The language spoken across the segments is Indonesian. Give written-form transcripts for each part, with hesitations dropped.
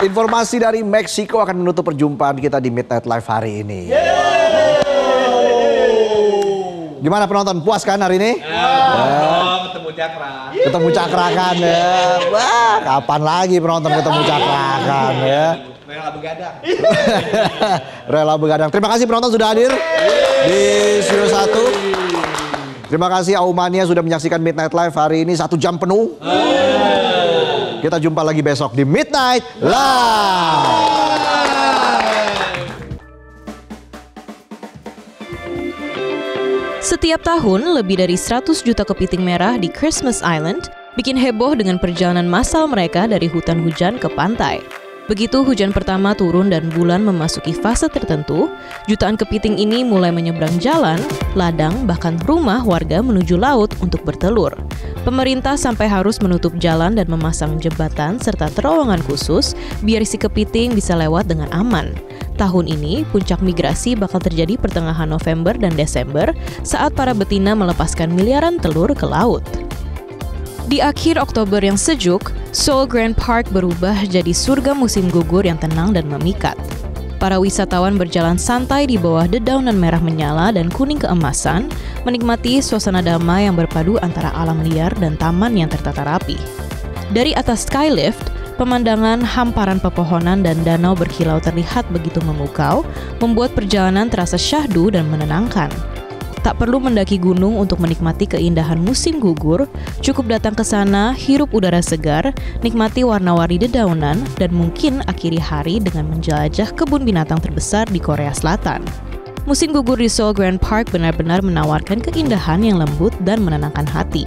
Informasi dari Meksiko akan menutup perjumpaan kita di Midnight Live hari ini. Gimana penonton, puas kan hari ini? Ketemu Cakra. Ketemu Cakra kan ya. Wah, kapan lagi penonton ketemu Cakra kan ya. Rela begadang. Rela begadang. Terima kasih penonton sudah hadir di Studio 1. Terima kasih Aumania sudah menyaksikan Midnight Live hari ini 1 jam penuh. Kita jumpa lagi besok di Midnight Live. Setiap tahun, lebih dari 100 juta kepiting merah di Christmas Island bikin heboh dengan perjalanan massal mereka dari hutan hujan ke pantai. Begitu hujan pertama turun dan bulan memasuki fase tertentu, jutaan kepiting ini mulai menyeberang jalan, ladang, bahkan rumah warga menuju laut untuk bertelur. Pemerintah sampai harus menutup jalan dan memasang jembatan serta terowongan khusus biar si kepiting bisa lewat dengan aman. Tahun ini, puncak migrasi bakal terjadi pertengahan November dan Desember saat para betina melepaskan miliaran telur ke laut. Di akhir Oktober yang sejuk, Seoul Grand Park berubah jadi surga musim gugur yang tenang dan memikat. Para wisatawan berjalan santai di bawah dedaunan merah menyala dan kuning keemasan, menikmati suasana damai yang berpadu antara alam liar dan taman yang tertata rapi. Dari atas skylift, pemandangan hamparan pepohonan dan danau berkilau terlihat begitu memukau, membuat perjalanan terasa syahdu dan menenangkan. Tak perlu mendaki gunung untuk menikmati keindahan musim gugur, cukup datang ke sana, hirup udara segar, nikmati warna-warni dedaunan, dan mungkin akhiri hari dengan menjelajah kebun binatang terbesar di Korea Selatan. Musim gugur di Seoul Grand Park benar-benar menawarkan keindahan yang lembut dan menenangkan hati.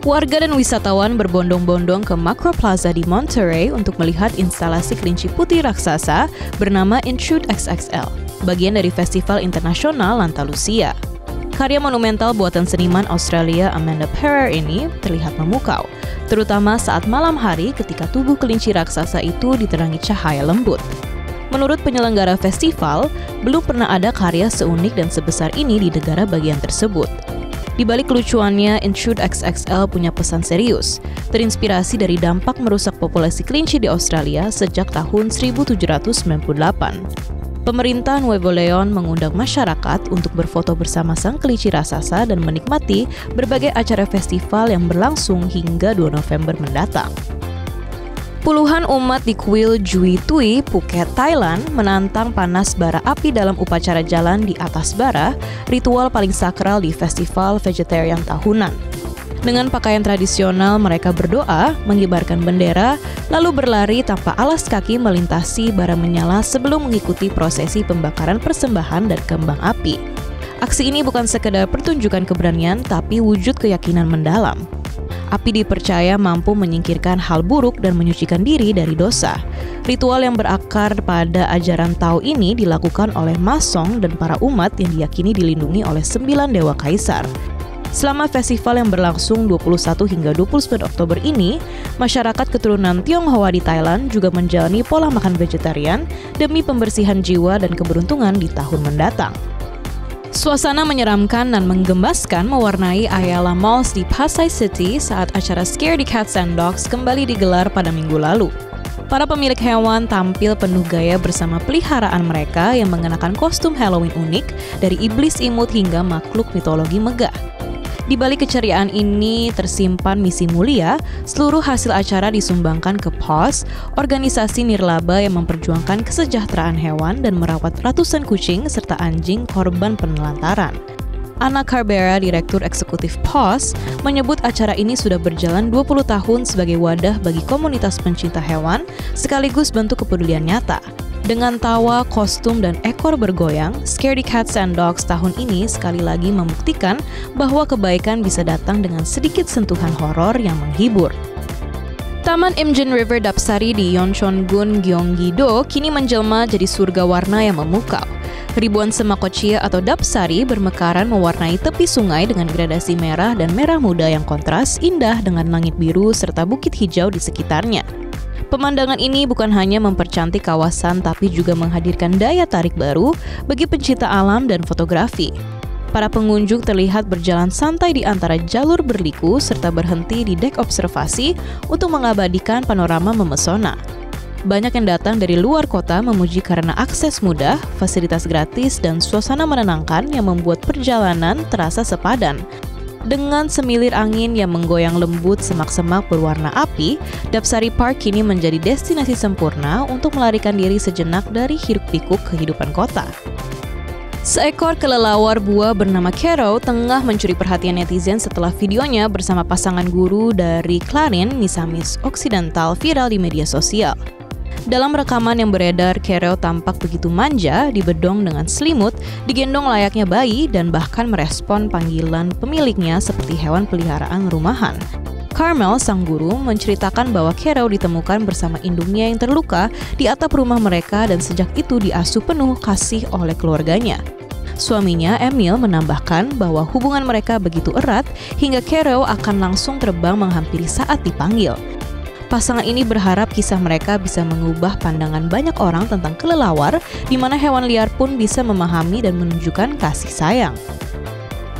Warga dan wisatawan berbondong-bondong ke Macro Plaza di Monterey untuk melihat instalasi kelinci putih raksasa bernama Intrude XXL, bagian dari Festival Internasional Lantalusia. Karya monumental buatan seniman Australia Amanda Perer ini terlihat memukau, terutama saat malam hari ketika tubuh kelinci raksasa itu diterangi cahaya lembut. Menurut penyelenggara festival, belum pernah ada karya seunik dan sebesar ini di negara bagian tersebut. Di balik kelucuannya, Intrude XXL punya pesan serius, terinspirasi dari dampak merusak populasi kelinci di Australia sejak tahun 1798. Pemerintah Nuevo Leon mengundang masyarakat untuk berfoto bersama sang kelinci raksasa dan menikmati berbagai acara festival yang berlangsung hingga 2 November mendatang. Puluhan umat di kuil Jui Tui, Phuket, Thailand menantang panas bara api dalam upacara jalan di atas bara, ritual paling sakral di festival vegetarian tahunan. Dengan pakaian tradisional, mereka berdoa, mengibarkan bendera, lalu berlari tanpa alas kaki melintasi bara menyala sebelum mengikuti prosesi pembakaran persembahan dan kembang api. Aksi ini bukan sekedar pertunjukan keberanian, tapi wujud keyakinan mendalam. Api dipercaya mampu menyingkirkan hal buruk dan menyucikan diri dari dosa. Ritual yang berakar pada ajaran Tao ini dilakukan oleh Masong dan para umat yang diyakini dilindungi oleh 9 dewa kaisar. Selama festival yang berlangsung 21 hingga 29 Oktober ini, masyarakat keturunan Tionghoa di Thailand juga menjalani pola makan vegetarian demi pembersihan jiwa dan keberuntungan di tahun mendatang. Suasana menyeramkan dan menggembaskan mewarnai Ayala Malls di Pasay City saat acara Scaredy Cats and Dogs kembali digelar pada minggu lalu. Para pemilik hewan tampil penuh gaya bersama peliharaan mereka yang mengenakan kostum Halloween unik dari iblis imut hingga makhluk mitologi megah. Di balik keceriaan ini tersimpan misi mulia, seluruh hasil acara disumbangkan ke PAWS, organisasi nirlaba yang memperjuangkan kesejahteraan hewan dan merawat ratusan kucing serta anjing korban penelantaran. Anna Carbera, Direktur Eksekutif PAWS, menyebut acara ini sudah berjalan 20 tahun sebagai wadah bagi komunitas pencinta hewan, sekaligus bentuk kepedulian nyata. Dengan tawa, kostum, dan ekor bergoyang, Scaredy Cats and Dogs tahun ini sekali lagi membuktikan bahwa kebaikan bisa datang dengan sedikit sentuhan horor yang menghibur. Taman Imjin River Dapsari di Yeoncheon-gun, Gyeonggi-do kini menjelma jadi surga warna yang memukau. Ribuan semakocia atau dapsari bermekaran mewarnai tepi sungai dengan gradasi merah dan merah muda yang kontras indah dengan langit biru serta bukit hijau di sekitarnya. Pemandangan ini bukan hanya mempercantik kawasan tapi juga menghadirkan daya tarik baru bagi pencinta alam dan fotografi. Para pengunjung terlihat berjalan santai di antara jalur berliku serta berhenti di dek observasi untuk mengabadikan panorama memesona. Banyak yang datang dari luar kota memuji karena akses mudah, fasilitas gratis, dan suasana menenangkan yang membuat perjalanan terasa sepadan. Dengan semilir angin yang menggoyang lembut semak-semak berwarna api, Dapsari Park kini menjadi destinasi sempurna untuk melarikan diri sejenak dari hiruk-pikuk kehidupan kota. Seekor kelelawar buah bernama Kero tengah mencuri perhatian netizen setelah videonya bersama pasangan guru dari Clarin, Misamis Occidental, viral di media sosial. Dalam rekaman yang beredar, Kero tampak begitu manja, dibedong dengan selimut, digendong layaknya bayi, dan bahkan merespon panggilan pemiliknya seperti hewan peliharaan rumahan. Carmel, sang guru, menceritakan bahwa Kero ditemukan bersama induknya yang terluka di atap rumah mereka dan sejak itu diasuh penuh kasih oleh keluarganya. Suaminya, Emil, menambahkan bahwa hubungan mereka begitu erat hingga Kero akan langsung terbang menghampiri saat dipanggil. Pasangan ini berharap kisah mereka bisa mengubah pandangan banyak orang tentang kelelawar, di mana hewan liar pun bisa memahami dan menunjukkan kasih sayang.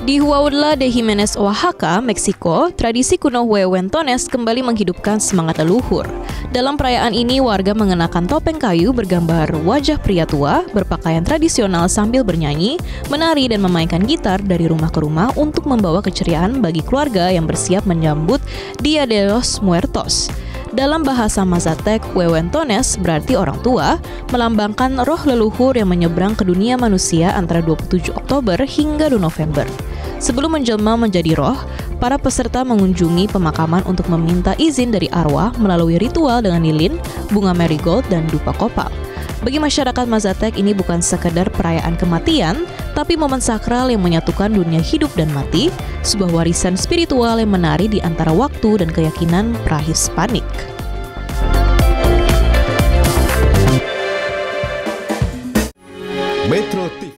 Di Huautla de Jimenez, Oaxaca, Meksiko, tradisi kuno Huehuetones kembali menghidupkan semangat leluhur. Dalam perayaan ini, warga mengenakan topeng kayu bergambar wajah pria tua, berpakaian tradisional sambil bernyanyi, menari dan memainkan gitar dari rumah ke rumah untuk membawa keceriaan bagi keluarga yang bersiap menyambut Dia de los Muertos. Dalam bahasa Mazatec, Huehuetones berarti orang tua, melambangkan roh leluhur yang menyeberang ke dunia manusia antara 27 Oktober hingga 2 November. Sebelum menjelma menjadi roh, para peserta mengunjungi pemakaman untuk meminta izin dari arwah melalui ritual dengan lilin, bunga marigold, dan dupa kopal. Bagi masyarakat Mazatec, ini bukan sekedar perayaan kematian, tapi momen sakral yang menyatukan dunia hidup dan mati, sebuah warisan spiritual yang menari di antara waktu dan keyakinan prahispanik. Metro TV.